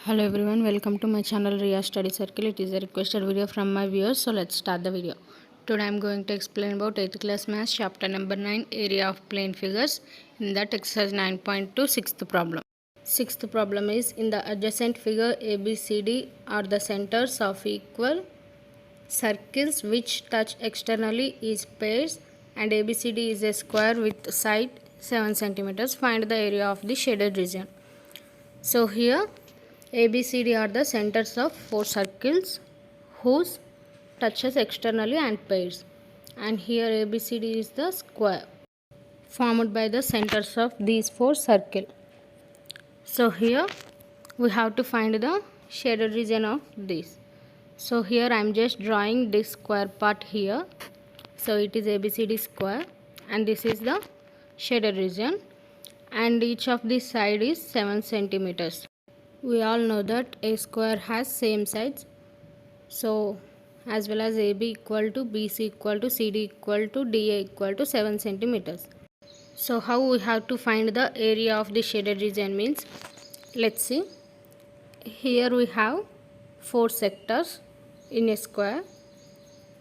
Hello everyone, welcome to my channel Riya Study Circle. It is a requested video from my viewers, so let's start the video. Today I am going to explain about 8th class maths chapter number 9, area of plane figures. In that exercise 9.2, sixth problem. Sixth problem is, in the adjacent figure ABCD are the centers of equal circles which touch externally is pairs, and ABCD is a square with side 7 centimeters. Find the area of the shaded region. So here ABCD are the centers of 4 circles whose touches externally and pairs, and here ABCD is the square formed by the centers of these 4 circles. So here we have to find the shaded region of this. So here I am just drawing this square part here. So it is ABCD square and this is the shaded region, and each of the side is 7 centimeters. We all know that a square has same sides, so as well as AB equal to BC equal to CD equal to DA equal to 7 centimeters. So how we have to find the area of the shaded region means, let's see. Here we have 4 sectors in a square.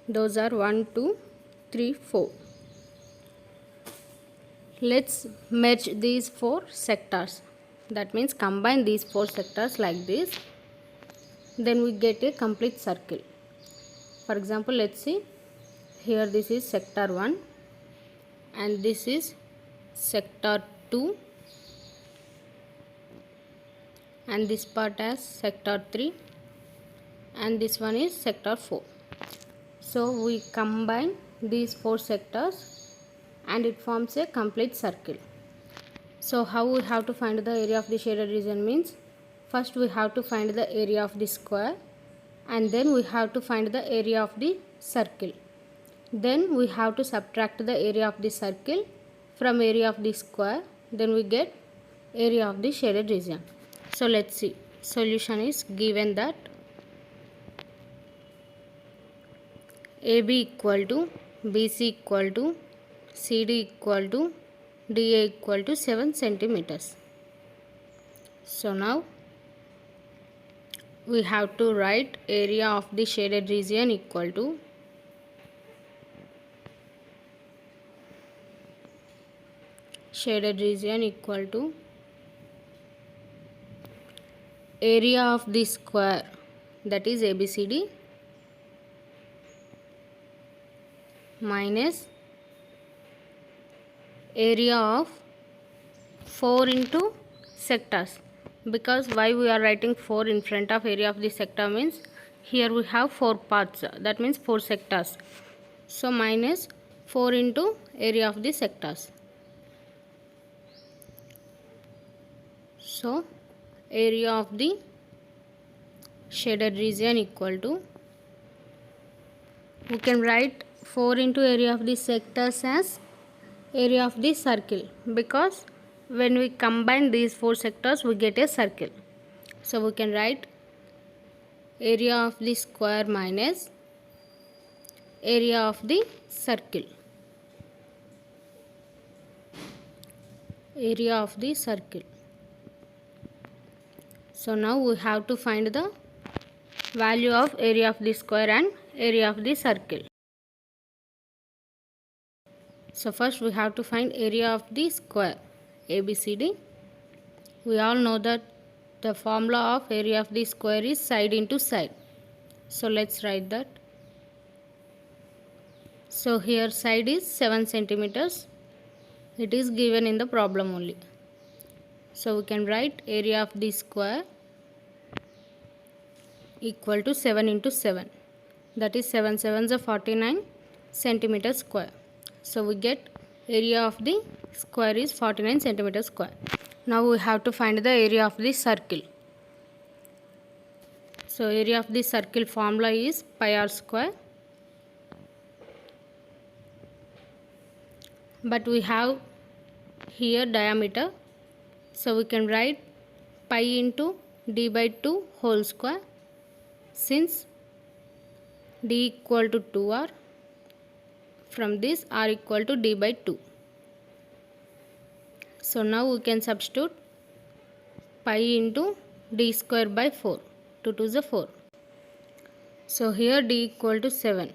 Those are 1, 2, 3, 4. Let's merge these 4 sectors. That means combine these 4 sectors like this. Then we get a complete circle. For example, let's see. Here this is sector 1 and this is sector 2 and this part as sector 3 and this one is sector 4. So we combine these 4 sectors and it forms a complete circle. So how we have to find the area of the shaded region means, first we have to find the area of the square and then we have to find the area of the circle. Then we have to subtract the area of the circle from area of the square. Then we get area of the shaded region. So let's see. Solution is given that AB equal to BC equal to CD equal to DA equal to 7 centimeters. So now we have to write area of the shaded region equal to area of the square, that is ABCD, minus area of 4 into sectors. Because why we are writing 4 in front of area of the sector means, here we have 4 parts, that means 4 sectors. So minus 4 into area of the sectors. So area of the shaded region equal to, we can write 4 into area of the sectors as area of the circle, because when we combine these 4 sectors we get a circle. So we can write area of the square minus area of the circle. Area of the circle. So now we have to find the value of area of the square and area of the circle. So first we have to find area of the square ABCD. We all know that the formula of area of the square is side into side. So let's write that. So here side is 7 centimeters. It is given in the problem only. So we can write area of the square equal to 7 into 7. That is 7 sevens are 49 centimeters square. So we get area of the square is 49 centimeters square. Now we have to find the area of the circle. So area of the circle formula is pi r square. But we have here diameter. So we can write pi into d by 2 whole square, since d equal to 2r. From this r equal to d by 2. So now we can substitute pi into d square by 4. 2 2 is 4. So here d equal to 7.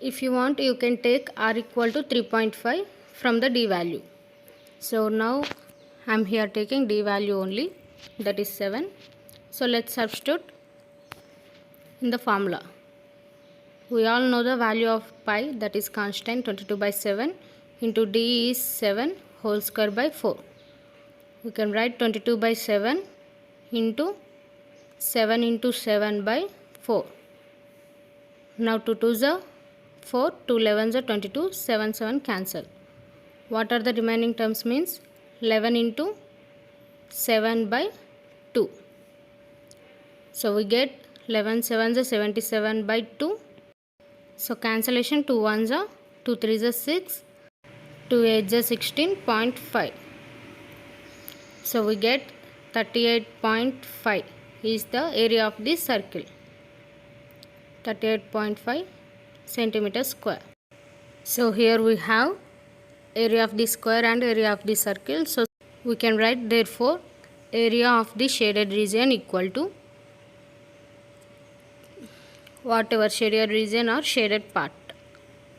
If you want, you can take r equal to 3.5 from the d value. So now I am here taking d value only, that is 7. So let's substitute in the formula. We all know the value of pi, that is constant 22 by 7 into d is 7 whole square by 4. We can write 22 by 7 into 7 into 7 by 4. Now 2 2s are 4, 2 11s are 22, 7 7 cancel. What are the remaining terms means 11 into 7 by 2. So we get 11 7s are 77 by 2. So cancellation, 2 1s are 2 3s are 6, 2 8s are 16.5. So we get 38.5 is the area of this circle. 38.5 centimeter square. So here we have area of the square and area of the circle. So we can write therefore area of the shaded region equal to whatever shaded region or shaded part.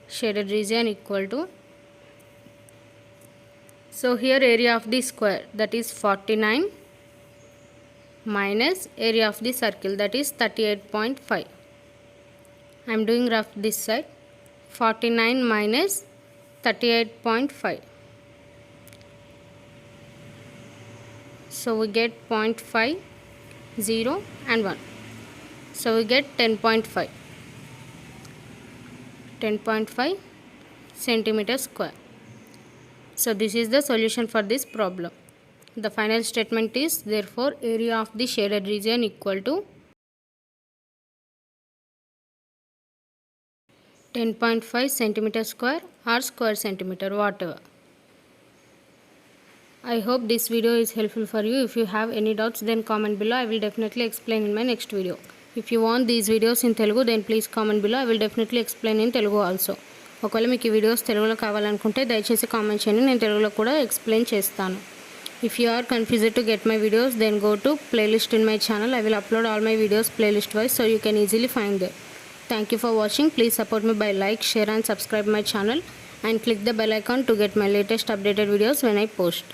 Shaded region equal to, so here area of the square, that is 49 minus area of the circle, that is 38.5. I am doing rough this side. 49 minus 38.5. So we get 0.5, 0 and 1. So we get 10.5. 10.5 centimeter square. So this is the solution for this problem. The final statement is therefore area of the shaded region equal to 10.5 centimeter square or square centimeter, whatever. I hope this video is helpful for you. If you have any doubts, then comment below. I will definitely explain in my next video. If you want these videos in Telugu, then please comment below. I will definitely explain in Telugu also. ఒకవేళ మీకు ఈ videos తెలుగులో కావాలనుకుంటే దయచేసి comment చేయండి, నేను తెలుగులో కూడా ఎక్స్ప్లెయిన్ చేస్తాను. If you are confused to get my videos, then go to playlist in my channel. I will upload all my videos playlist wise, so you can easily find them. Thank you for watching. Please support me by like, share and subscribe my channel and click the bell icon to get my latest updated videos when I post.